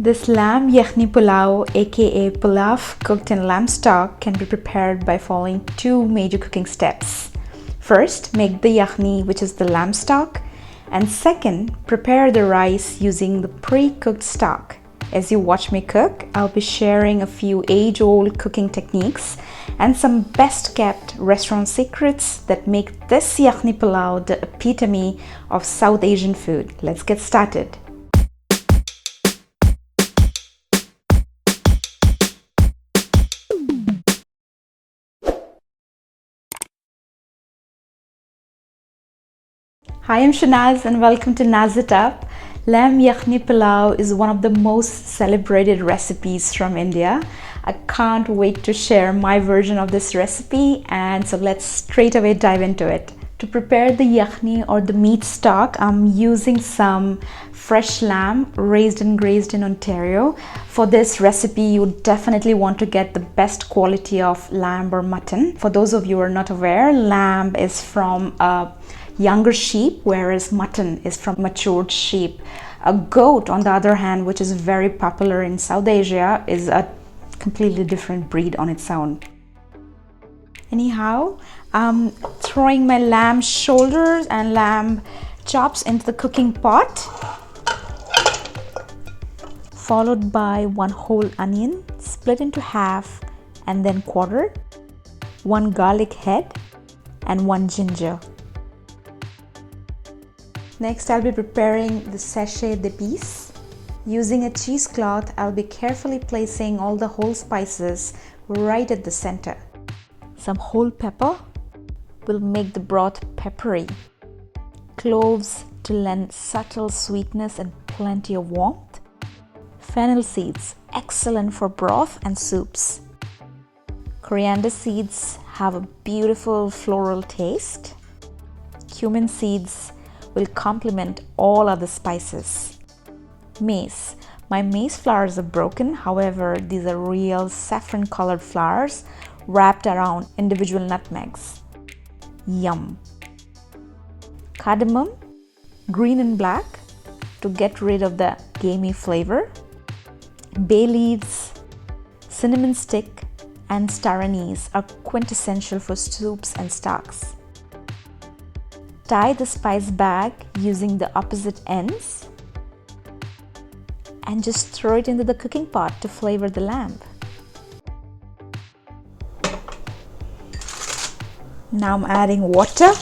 This lamb yakhni pulao, aka pilaf cooked in lamb stock, can be prepared by following two major cooking steps. First, make the yakhni, which is the lamb stock, and second, prepare the rice using the pre-cooked stock. As you watch me cook, I'll be sharing a few age-old cooking techniques and some best-kept restaurant secrets that make this yakhni pulao the epitome of South Asian food. Let's get started. Hi, I'm Shenaz and welcome to Naz It Up. Lamb Yakhni Pulao is one of the most celebrated recipes from India. I can't wait to share my version of this recipe, and so let's straight away dive into it. To prepare the yakhni or the meat stock, I'm using some fresh lamb raised and grazed in Ontario. For this recipe, you definitely want to get the best quality of lamb or mutton. For those of you who are not aware, lamb is from a younger sheep, whereas mutton is from matured sheep. A goat, on the other hand, which is very popular in South Asia, is a completely different breed on its own. Anyhow, I'm throwing my lamb shoulders and lamb chops into the cooking pot, followed by one whole onion split into half and then quartered, one garlic head and one ginger. Next, I'll be preparing the sachet de piece. Using a cheesecloth, I'll be carefully placing all the whole spices right at the center. Some whole pepper will make the broth peppery. Cloves to lend subtle sweetness and plenty of warmth. Fennel seeds, excellent for broth and soups. Coriander seeds have a beautiful floral taste. Cumin seeds will complement all other spices. Mace. My mace flowers are broken, however, these are real saffron colored flowers wrapped around individual nutmegs. Yum. Cardamom, green and black, to get rid of the gamey flavor. Bay leaves, cinnamon stick, and star anise are quintessential for soups and stocks. Tie the spice bag using the opposite ends and just throw it into the cooking pot to flavor the lamb. Now I'm adding water.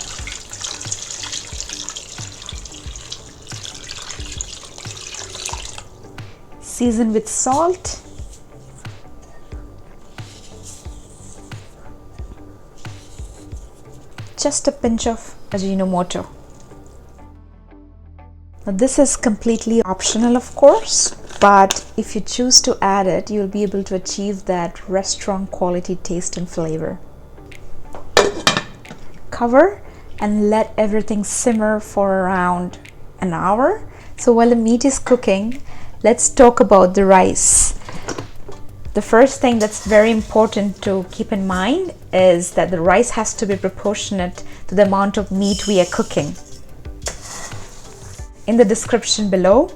Season with salt. Just a pinch of Ajinomoto. Now this is completely optional, of course, but if you choose to add it, you'll be able to achieve that restaurant quality taste and flavor. Cover and let everything simmer for around an hour. So while the meat is cooking, let's talk about the rice. The first thing that's very important to keep in mind is that the rice has to be proportionate to the amount of meat we are cooking. In the description below,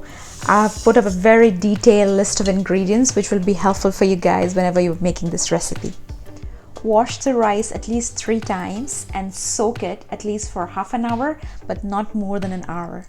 I've put up a very detailed list of ingredients which will be helpful for you guys whenever you're making this recipe. Wash the rice at least 3 times and soak it at least for half an hour, but not more than an hour.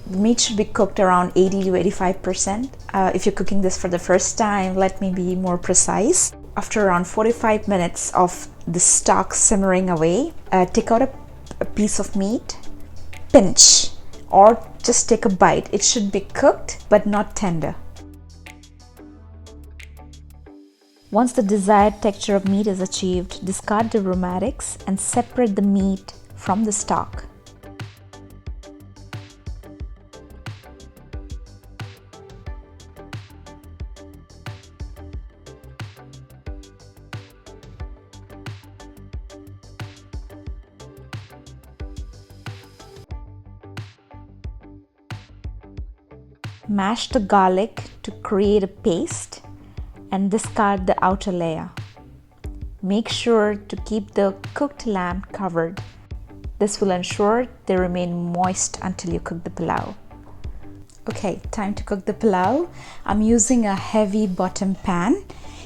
The meat should be cooked around 80 to 85%. If you're cooking this for the first time, let me be more precise. After around 45 minutes of the stock simmering away, take out a piece of meat, pinch, or just take a bite. It should be cooked but not tender. Once the desired texture of meat is achieved, discard the aromatics and separate the meat from the stock. Mash the garlic to create a paste and discard the outer layer. Make sure to keep the cooked lamb covered. This will ensure they remain moist until you cook the pilau. Okay, time to cook the pilau. I'm using a heavy bottom pan.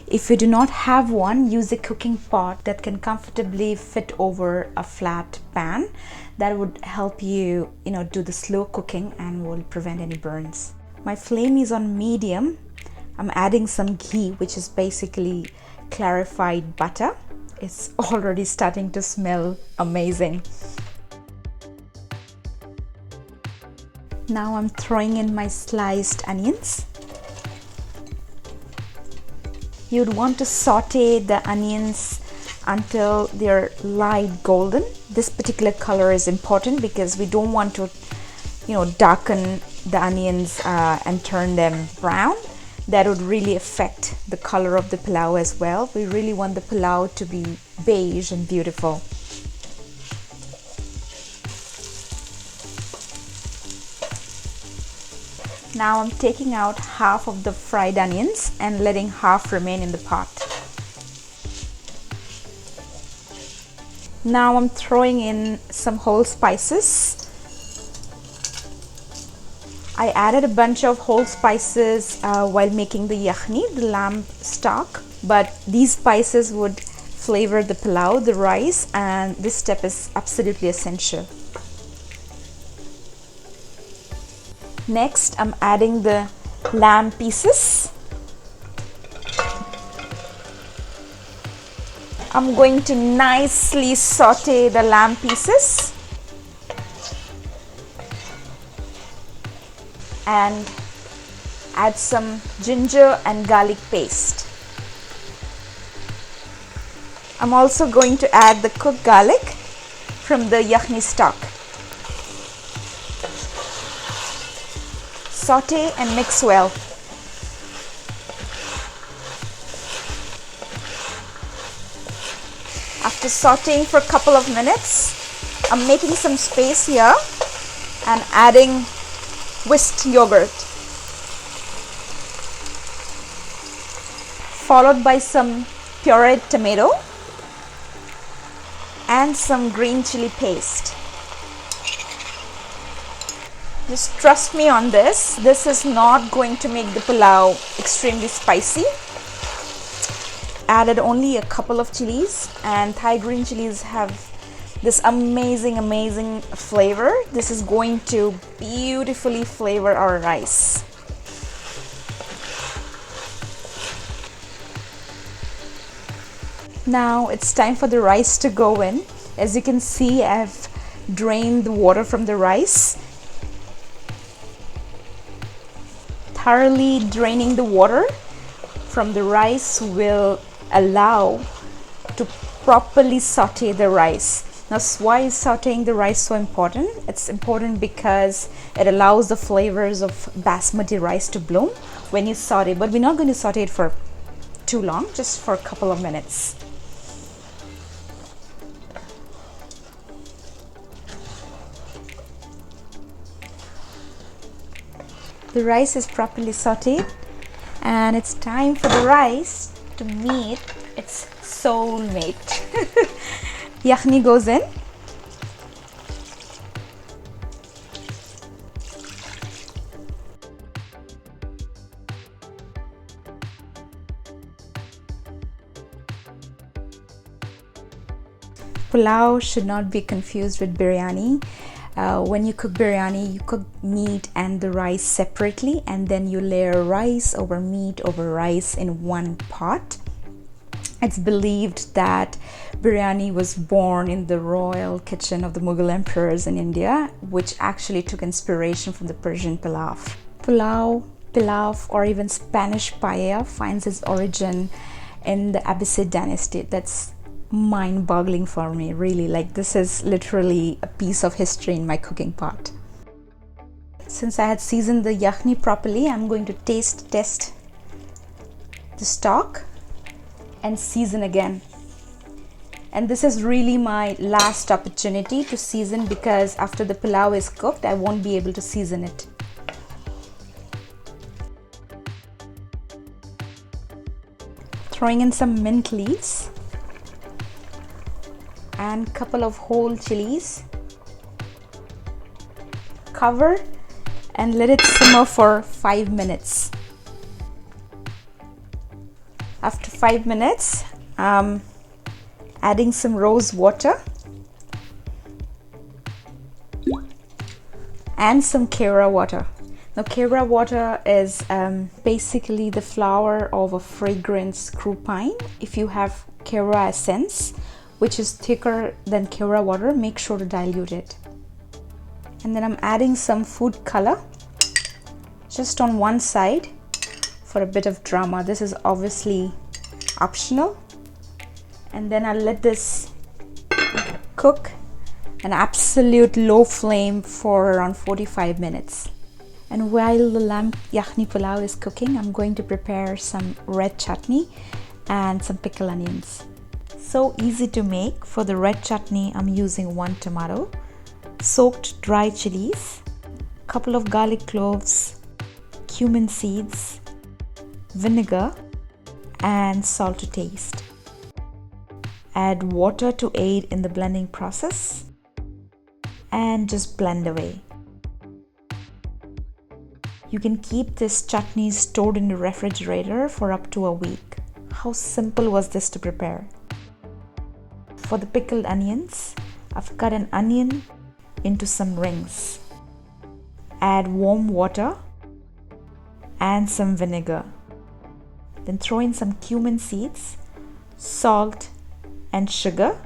If you do not have one, use a cooking pot that can comfortably fit over a flat pan. That would help you, do the slow cooking and will prevent any burns. My flame is on medium. I'm adding some ghee, which is basically clarified butter. It's already starting to smell amazing. Now I'm throwing in my sliced onions. You'd want to saute the onions until they're light golden. This particular color is important because we don't want to, darken the onions and turn them brown. That would really affect the color of the pilau as well. We really want the pilau to be beige and beautiful. Now I'm taking out half of the fried onions and letting half remain in the pot. Now I'm throwing in some whole spices. I added a bunch of whole spices while making the yakhni, the lamb stock, but these spices would flavor the pilau, the rice, and this step is absolutely essential. Next, I'm adding the lamb pieces. I'm going to nicely saute the lamb pieces and add some ginger and garlic paste. I'm also going to add the cooked garlic from the yakhni stock. Saute and mix well. After sauteing for a couple of minutes, I'm making some space here and adding whisked yogurt, followed by some pureed tomato and some green chili paste. Just trust me on this. This is not going to make the pilau extremely spicy. Added only a couple of chilies, and Thai green chilies have this amazing flavor. This is going to beautifully flavor our rice. Now it's time for the rice to go in. As you can see, I've drained the water from the rice. Thoroughly draining the water from the rice will allow to properly saute the rice. Now, why is sauteing the rice so important? It's important because it allows the flavors of basmati rice to bloom when you saute, but we're not going to saute it for too long, just for a couple of minutes. The rice is properly sauteed and it's time for the rice to meet its soulmate. Yakhni goes in. Pulao should not be confused with biryani. When you cook biryani, you cook meat and the rice separately, and then you layer rice over meat over rice in one pot. It's believed that biryani was born in the royal kitchen of the Mughal emperors in India, which actually took inspiration from the Persian Pilaf. Pilaf, or even Spanish Paella finds its origin in the Abbasid Dynasty. That's mind-boggling for me, really. Like, this is literally a piece of history in my cooking pot. Since I had seasoned the yakhni properly, I'm going to test the stock and season again. And this is really my last opportunity to season, because after the pilau is cooked, I won't be able to season it. Throwing in some mint leaves and couple of whole chilies. Cover and let it simmer for 5 minutes. After 5 minutes, adding some rose water and some kera water. Now kera water is basically the flower of a fragrance screw pine. If you have kera essence, which is thicker than kera water, make sure to dilute it. And then I'm adding some food color just on one side for a bit of drama. This is obviously optional. And then I'll let this cook an absolute low flame for around 45 minutes. And while the lamb yakhni pulao is cooking, I'm going to prepare some red chutney and some pickled onions. So easy to make. For the red chutney, I'm using 1 tomato, soaked dry chilies, couple of garlic cloves, cumin seeds, vinegar, and salt to taste. Add water to aid in the blending process and just blend away. You can keep this chutney stored in the refrigerator for up to a week. How simple was this to prepare? For the pickled onions, I've cut an onion into some rings. Add warm water and some vinegar. Then throw in some cumin seeds, salt and sugar,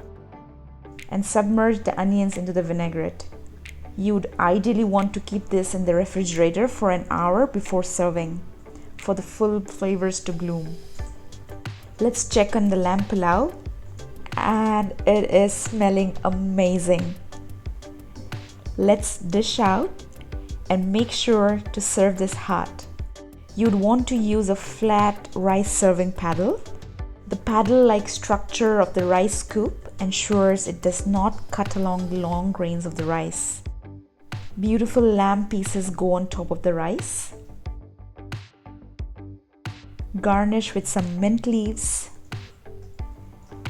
and submerge the onions into the vinaigrette. You'd ideally want to keep this in the refrigerator for an hour before serving for the full flavors to bloom. Let's check on the lamb pulao, and it is smelling amazing. Let's dish out and make sure to serve this hot. You'd want to use a flat rice serving paddle. The paddle-like structure of the rice scoop ensures it does not cut along the long grains of the rice. Beautiful lamb pieces go on top of the rice. Garnish with some mint leaves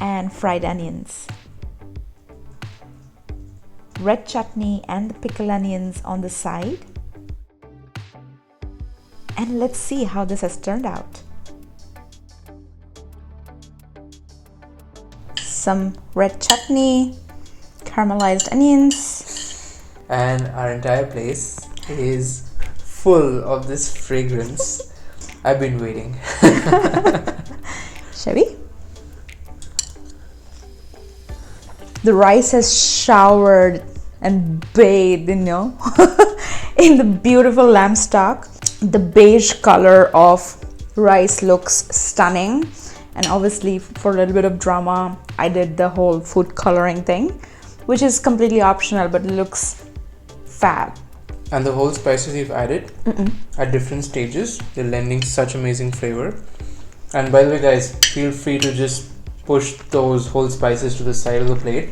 and fried onions. Red chutney and the pickled onions on the side. And let's see how this has turned out. Some red chutney, caramelized onions. And our entire place is full of this fragrance. I've been waiting. Shall we? The rice has showered and bathed, in the beautiful lamb stock. The beige color of rice looks stunning. And obviously, for a little bit of drama, I did the whole food coloring thing, which is completely optional, but it looks fab. And the whole spices you've added at different stages, they're lending such amazing flavor. And by the way, guys, feel free to just push those whole spices to the side of the plate.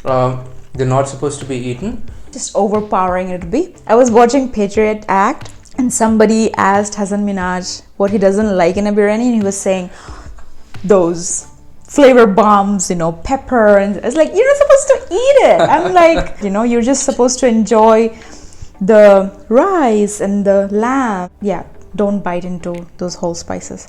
They're not supposed to be eaten. Just overpowering it would be. I was watching Patriot Act, and somebody asked Hasan Minhaj what he doesn't like in a biryani, and he was saying those flavor bombs, pepper, and it's like, you're not supposed to eat it. I'm like, you're just supposed to enjoy the rice and the lamb. Yeah, don't bite into those whole spices.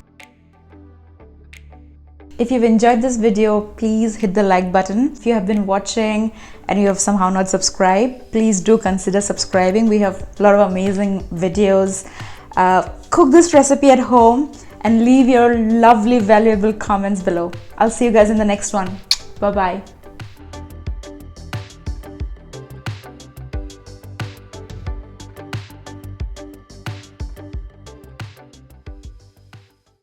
If you've enjoyed this video, please hit the like button. If you have been watching and you have somehow not subscribed, please do consider subscribing. We have a lot of amazing videos. Cook this recipe at home and leave your lovely, valuable comments below. I'll see you guys in the next one. Bye-bye.